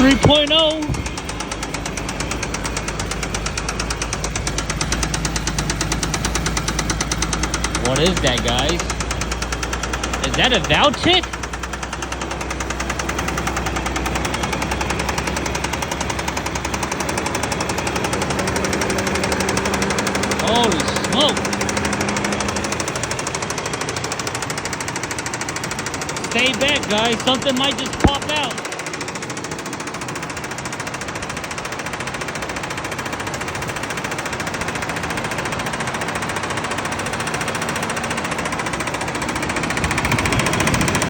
3.0. What is that, guys? Is that a Val chick? Holy smoke! Stay back, guys. Something might just pop out.